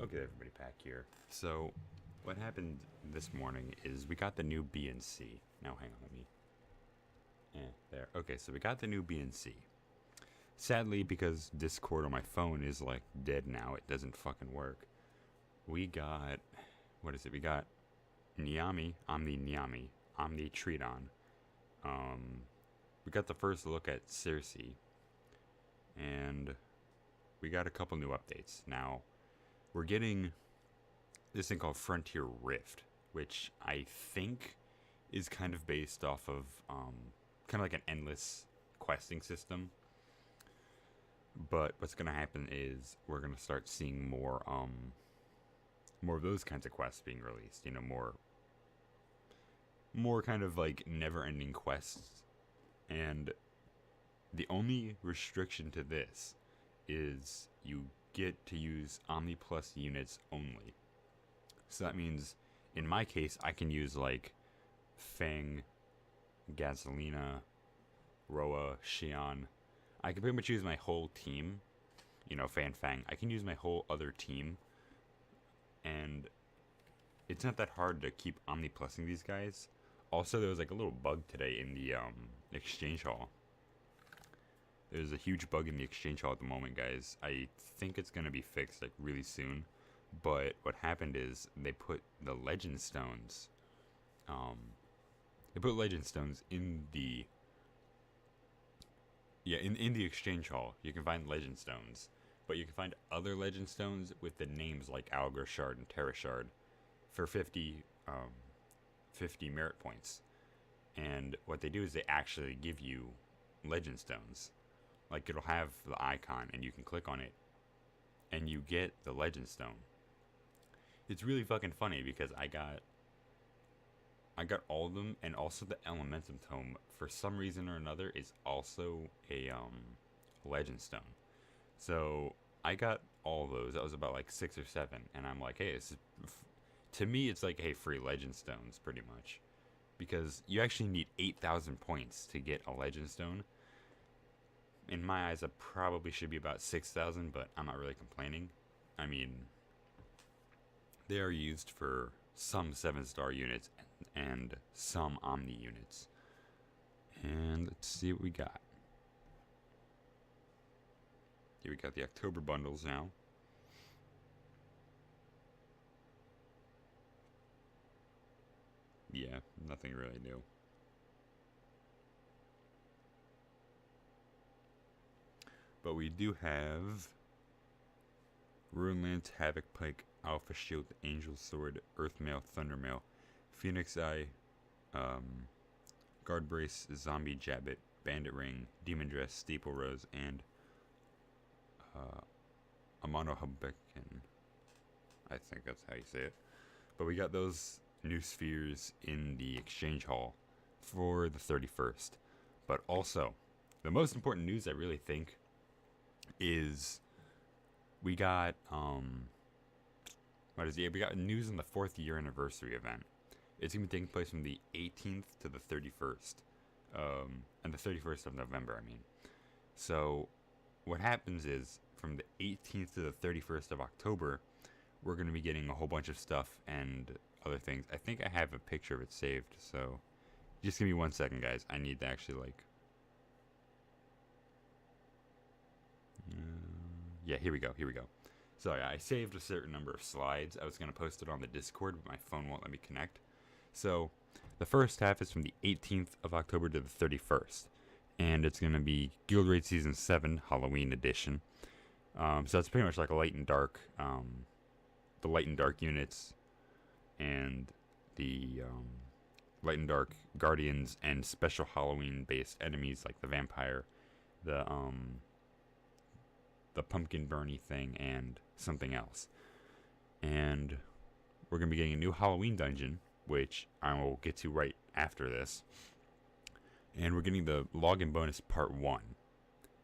Okay, everybody back here. So, what happened this morning is we got the new BNC. Now, hang on, let me. There. Okay, so we got the new BNC. Sadly, because Discord on my phone is like dead now, it doesn't fucking work. We got. What is it? We got Nyami, Omni Tridon. We got the first look at Cersei. And we got a couple new updates. Now, we're getting this thing called Frontier Rift, which I think is kind of based off of kind of like an endless questing system. But what's gonna happen is we're gonna start seeing more of those kinds of quests being released. You know, more kind of like never-ending quests. And the only restriction to this is you get to use Omni Plus units only. So that means, in my case, I can use like Fang, Gasolina, Roa, Xion. I can pretty much use my whole team. You know, Fang. I can use my whole other team. And it's not that hard to keep Omni Plusing these guys. Also, there was like a little bug today in the exchange hall. There's a huge bug in the exchange hall at the moment, guys. I think it's going to be fixed like really soon. But what happened is they put the legend stones. They put legend stones in the in the exchange hall. You can find legend stones, but you can find other legend stones with the names like Algar Shard and Terra Shard for 50 merit points. And what they do is they actually give you legend stones. Like, it'll have the icon and you can click on it and you get the legend stone. It's really fucking funny because I got all of them, and also the Elementum Tome for some reason or another is also a legend stone. So I got all of those. That was about like 6 or 7, and I'm like, hey, this is, to me it's like, hey, free legend stones pretty much, because you actually need 8,000 points to get a legend stone. In my eyes, it probably should be about 6,000, but I'm not really complaining. I mean, they are used for some 7-star units and some Omni units. And let's see what we got. Here we got the October bundles now. Yeah, nothing really new. But we do have Runelands, Havoc Pike, Alpha Shield, Angel Sword, Earthmail, Thundermail, Phoenix Eye, Guard Brace, Zombie Jabbit, Bandit Ring, Demon Dress, Steeple Rose, and Amano Habekin. I think that's how you say it. But we got those new spheres in the exchange hall for the 31st. But also, the most important news I really think is we got we got news on the 4th year anniversary event. It's gonna be taking place from the 18th to the 31st, and the 31st of November, I mean. So what happens is, from the 18th to the 31st of October, we're gonna be getting a whole bunch of stuff and other things. I think I have a picture of it saved, so just give me 1 second, guys. I need to actually like. Yeah, here we go. So yeah, I saved a certain number of slides. I was going to post it on the Discord, but my phone won't let me connect. So the first half is from the 18th of October to the 31st. And it's going to be Guild Raid Season 7 Halloween Edition. So that's pretty much like a light and dark. The light and dark units and the light and dark guardians and special Halloween based enemies like the vampire, the pumpkin Bernie thing, and something else. And we're going to be getting a new Halloween dungeon, which I will get to right after this. And we're getting the login bonus part 1.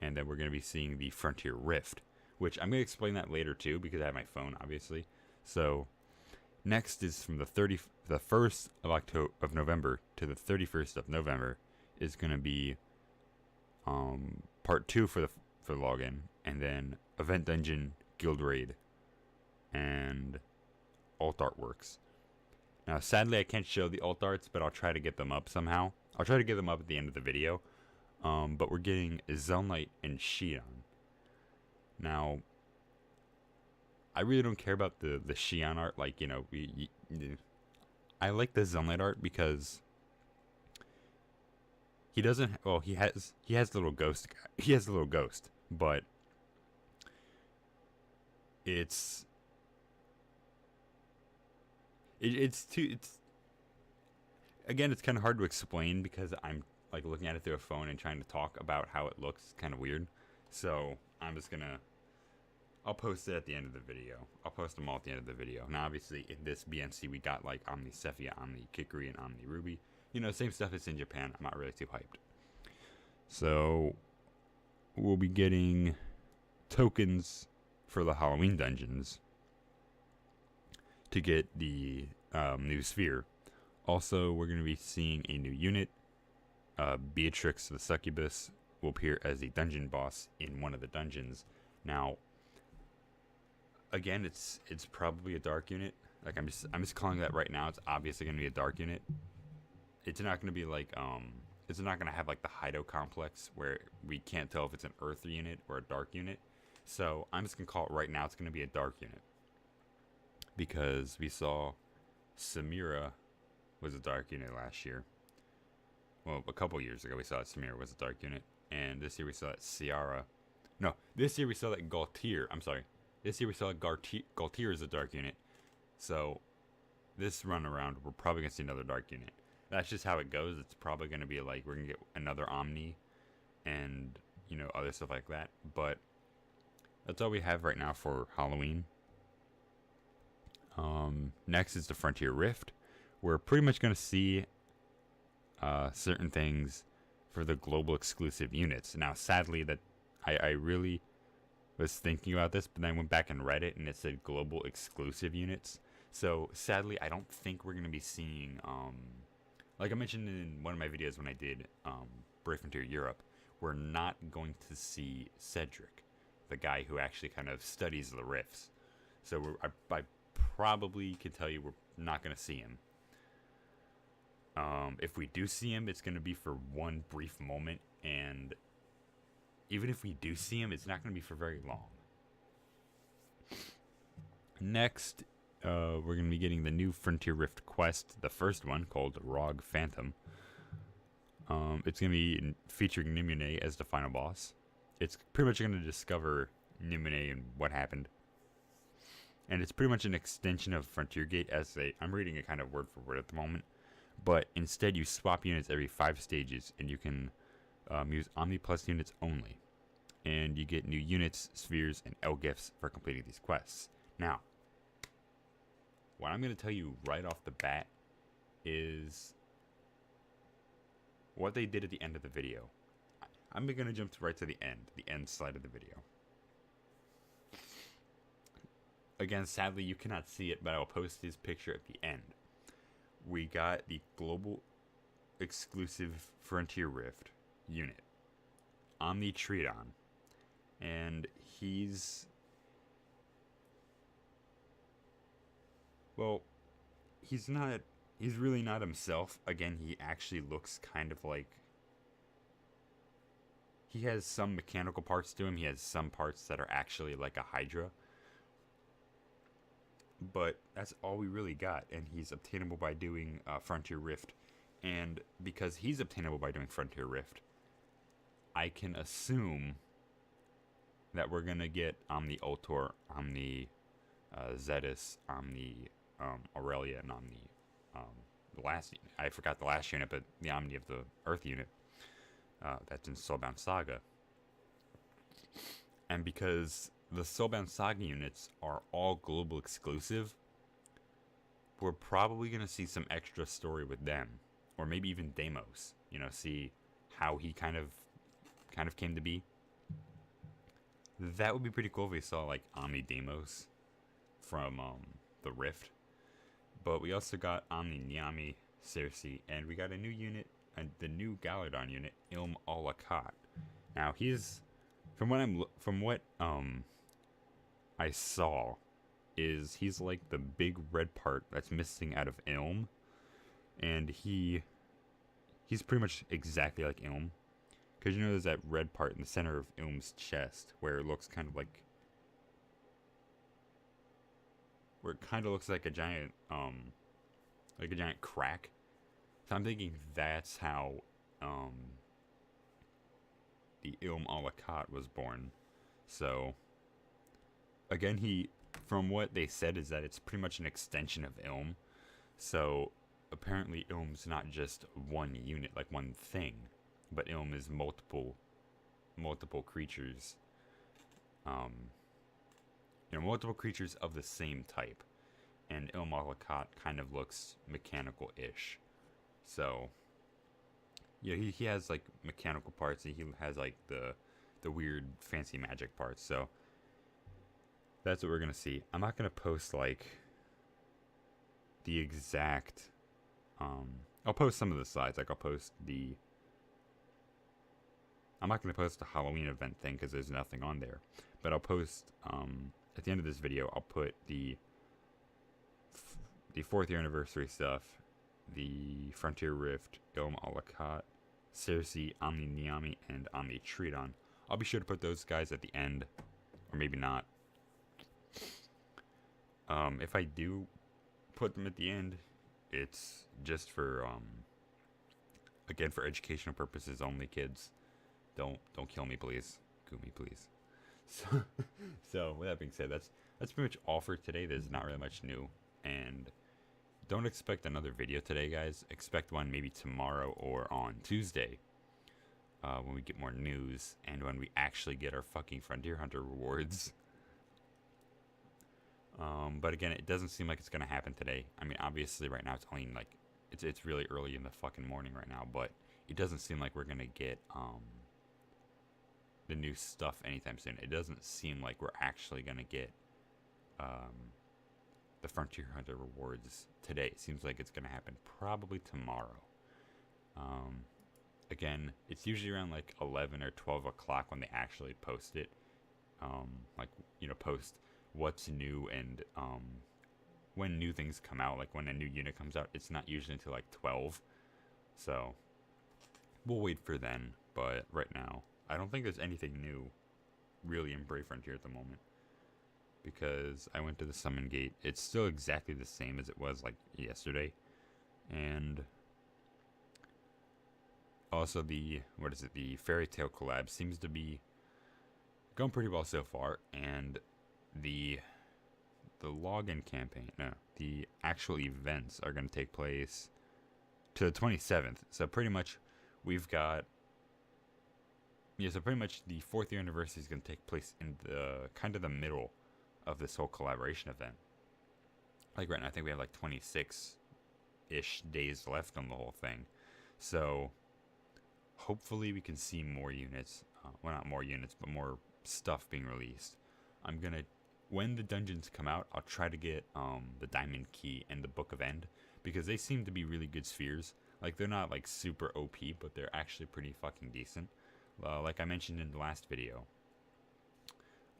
And then we're going to be seeing the Frontier Rift, which I'm going to explain that later too, because I have my phone, obviously. So next is from the 1st of November to the 31st of November is going to be part 2 for login, and then event dungeon, guild raid, and alt artworks. Now, sadly, I can't show the alt arts, but I'll try to get them up somehow. I'll try to get them up at the end of the video. But we're getting Zelnite and Shion. Now, I really don't care about the Shion art. Like, you know, I like the Zelnite art because he doesn't. Well, he has the little ghost. He has the little ghost, but it's again, it's kind of hard to explain because I'm like looking at it through a phone and trying to talk about how it looks. It's kind of weird. So I'm just gonna, I'll post it at the end of the video. I'll post them all at the end of the video. Now, obviously, in this BNC, we got like Omni Sephia, Omni Kikuri, and Omni Ruby. You know, same stuff as in Japan. I'm not really too hyped. So we'll be getting tokens for the Halloween dungeons to get the new sphere. Also, we're going to be seeing a new unit. Beatrix the Succubus will appear as the dungeon boss in one of the dungeons. Now, again, it's probably a dark unit. Like I'm just calling that right now. It's obviously going to be a dark unit. It's not going to be like it's not going to have like the Hido complex where we can't tell if it's an earth unit or a dark unit. So I'm just going to call it right now. It's going to be a dark unit because we saw Samira was a dark unit last year. Well, a couple years ago we saw that Samira was a dark unit, and this year we saw that Ciara. No, this year we saw that Gaultier. I'm sorry. This year we saw that Gaultier is a dark unit. So this run around, we're probably gonna see another dark unit. That's just how it goes. It's probably gonna be like we're gonna get another Omni, and you know, other stuff like that. But that's all we have right now for Halloween. Next is the Frontier Rift. We're pretty much gonna see certain things for the global exclusive units. Now, sadly, that I really was thinking about this, but then I went back and read it, and it said global exclusive units. So, sadly, I don't think we're going to be seeing, like I mentioned in one of my videos when I did Brave Frontier Europe, we're not going to see Cedric, the guy who actually kind of studies the rifts. So, I probably can tell you we're not going to see him. If we do see him, it's going to be for one brief moment, and even if we do see him, it's not going to be for very long. Next, we're going to be getting the new Frontier Rift quest, the first one, called Rogue Phantom. It's going to be featuring Nimune as the final boss. It's pretty much going to discover Nimune and what happened. And it's pretty much an extension of Frontier Gate, I'm reading it kind of word for word at the moment. But instead, you swap units every 5 stages, and you can use Omni Plus units only. And you get new units, spheres, and L gifts for completing these quests. Now, what I'm going to tell you right off the bat is what they did at the end of the video. I'm going to jump right to the end slide of the video. Again, sadly, you cannot see it, but I will post this picture at the end. We got the global exclusive Frontier Rift unit, Omni Tridon, and he's really not himself. Again, he actually looks kind of like, he has some mechanical parts to him. He has some parts that are actually like a Hydra. But that's all we really got, and he's obtainable by doing Frontier Rift. And because he's obtainable by doing Frontier Rift, I can assume that we're going to get Omni Ultor, Omni Zetus, Omni Aurelia, and Omni the last, I forgot the last unit, but the Omni of the Earth unit that's in Soulbound Saga. And because the Soulbound Saga units are all global exclusive, we're probably going to see some extra story with them, or maybe even Deimos, you know, see how he kind of came to be. That would be pretty cool if we saw like Omni Deimos from the Rift. But we also got Omni Nyami, Cersei, and we got a new unit, the new Galadon unit, Ilm Alakat. Now he's, from what I saw, is he's like the big red part that's missing out of Ilm, and he's pretty much exactly like Ilm, because you know there's that red part in the center of Ilm's chest where it looks kind of like, where it kind of looks like a giant crack. So I'm thinking that's how the Ilm Alakat was born. So again, from what they said is that it's pretty much an extension of Ilm. So apparently Ilm's not just one unit, like one thing, but Ilm is multiple creatures. Multiple creatures of the same type. And Ilm Alakat kind of looks mechanical-ish. So yeah, he has like mechanical parts, and he has like the weird fancy magic parts. So that's what we're gonna see. I'm not gonna post like the exact. I'll post some of the slides. Like I'm not gonna post the Halloween event thing because there's nothing on there. But I'll post at the end of this video. I'll put the 4th year anniversary stuff, the Frontier Rift, Ilm Alakat, Cersei, Omni Nyami, and Omni Tridon. I'll be sure to put those guys at the end, or maybe not. If I do put them at the end, it's just for again, for educational purposes only. Kids, don't kill me, please. Goo me, please. So with that being said, that's pretty much all for today. There's not really much new, and don't expect another video today, guys. Expect one maybe tomorrow or on Tuesday, when we get more news and when we actually get our fucking Frontier Hunter rewards. But again, it doesn't seem like it's gonna happen today. I mean, obviously, right now it's only like it's really early in the fucking morning right now, but it doesn't seem like we're gonna get the new stuff anytime soon. It doesn't seem like we're actually gonna get the Frontier Hunter rewards today. It seems like it's gonna happen probably tomorrow. Again, it's usually around like 11 or 12 o'clock when they actually post it. Post what's new and when new things come out. Like when a new unit comes out, it's not usually until like 12. So we'll wait for then. But right now, I don't think there's anything new really in Brave Frontier at the moment, because I went to the summon gate. It's still exactly the same as it was like yesterday. And also the Fairy Tale collab seems to be going pretty well so far, and the login campaign, no, the actual events are going to take place to the 27th. So pretty much we've got, so pretty much the 4th year anniversary is going to take place in the kind of the middle of this whole collaboration event. Like right now, I think we have like 26-ish days left on the whole thing. So hopefully we can see more units. Well, not more units, but more stuff being released. I'm gonna, when the dungeons come out, I'll try to get the Diamond Key and the Book of End, because they seem to be really good spheres. Like, they're not like super OP, but they're actually pretty fucking decent. Like I mentioned in the last video,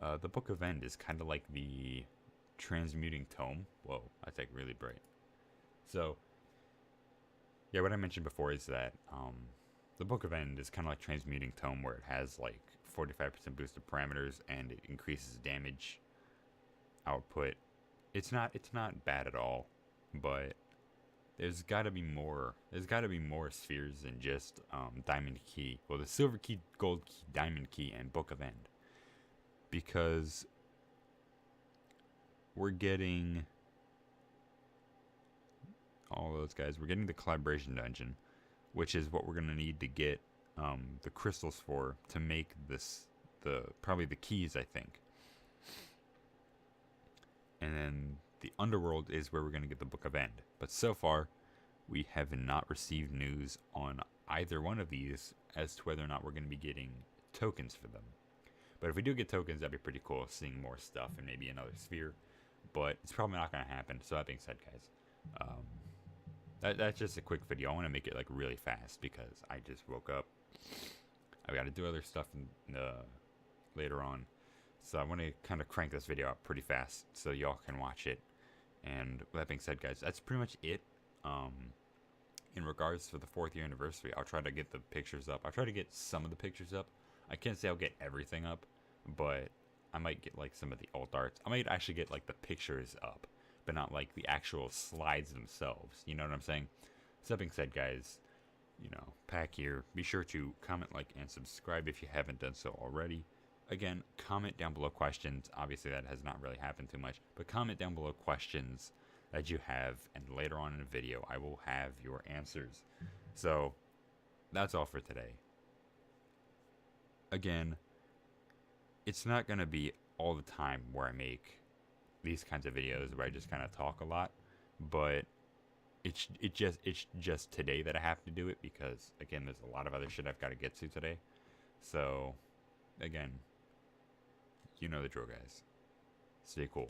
the Book of End is kind of like the transmuting tome. Whoa, that's like really bright. So yeah, what I mentioned before is that the Book of End is kind of like transmuting tome, where it has like 45% boosted parameters and it increases damage output. It's not bad at all, but there's got to be more. There's got to be more spheres than just Diamond Key. Well, the Silver Key, Gold Key, Diamond Key, and Book of End, because we're getting all those guys. We're getting the collaboration dungeon, which is what we're gonna need to get the crystals for to make this, probably the keys, I think. And then the underworld is where we're gonna get the Book of End. But so far, we have not received news on either one of these as to whether or not we're gonna be getting tokens for them. But if we do get tokens, that'd be pretty cool, seeing more stuff and maybe another sphere. But it's probably not gonna happen. So that being said, guys, that's just a quick video. I want to make it like really fast because I just woke up. I've got to do other stuff later on. So I want to kind of crank this video up pretty fast so y'all can watch it. And with that being said, guys, that's pretty much it. In regards to the 4th year anniversary, I'll try to get the pictures up. I'll try to get some of the pictures up. I can't say I'll get everything up, but I might get like some of the alt arts. I might actually get like the pictures up, but not like the actual slides themselves. You know what I'm saying? So that being said, guys, you know, Pack here. Be sure to comment, like, and subscribe if you haven't done so already. Again, comment down below questions. Obviously, that has not really happened too much, but comment down below questions that you have, and later on in the video, I will have your answers. So, that's all for today. Again, it's not going to be all the time where I make these kinds of videos where I just kind of talk a lot, but it's just today that I have to do it because, again, there's a lot of other shit I've got to get to today. So, again, you know the drill, guys. Stay cool.